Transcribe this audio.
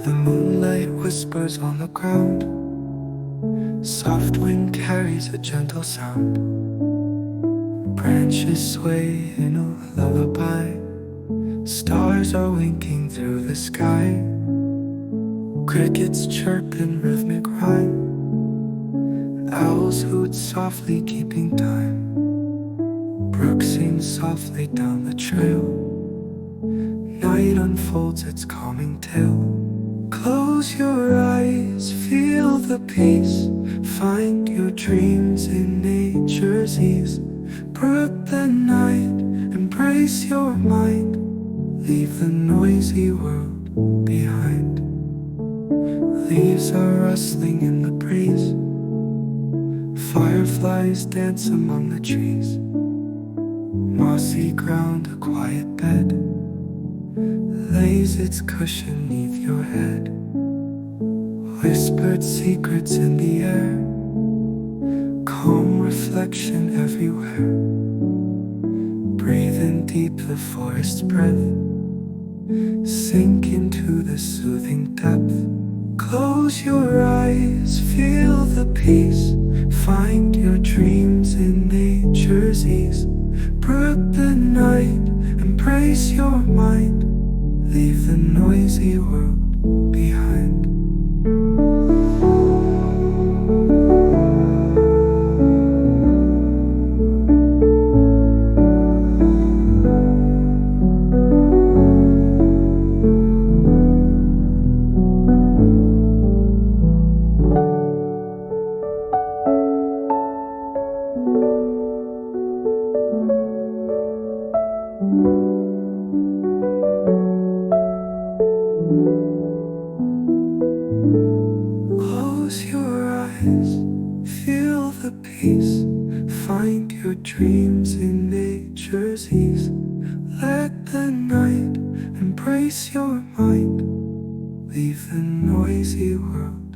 The moonlight whispers on the ground. Soft wind carries a gentle sound. Branches sway in a lullaby. Stars are winking through the sky. Crickets chirp in rhythmic rhyme. Owls hoot softly keeping time. Brook sings softly down the trail. Night unfolds its calming tale. Close your eyes, feel the peace. Find your dreams in nature's ease. Brook the night, embrace your mind. Leave the noisy world behind. Leaves are rustling in the breeze. Fireflies dance among the trees. Mossy ground, a quiet bed, lays its cushion neath your head. Whispered secrets in the air, calm reflection everywhere. Breathe in deep the forest's breath. Sink into the soothing depth. Close your eyes, feel the peace. Find your dreams in nature's ease. Brook the night, embrace your mind. Leave the noisy world behind. Close your eyes, feel the peace. Find your dreams in nature's ease. Let the night embrace your mind. Leave the noisy world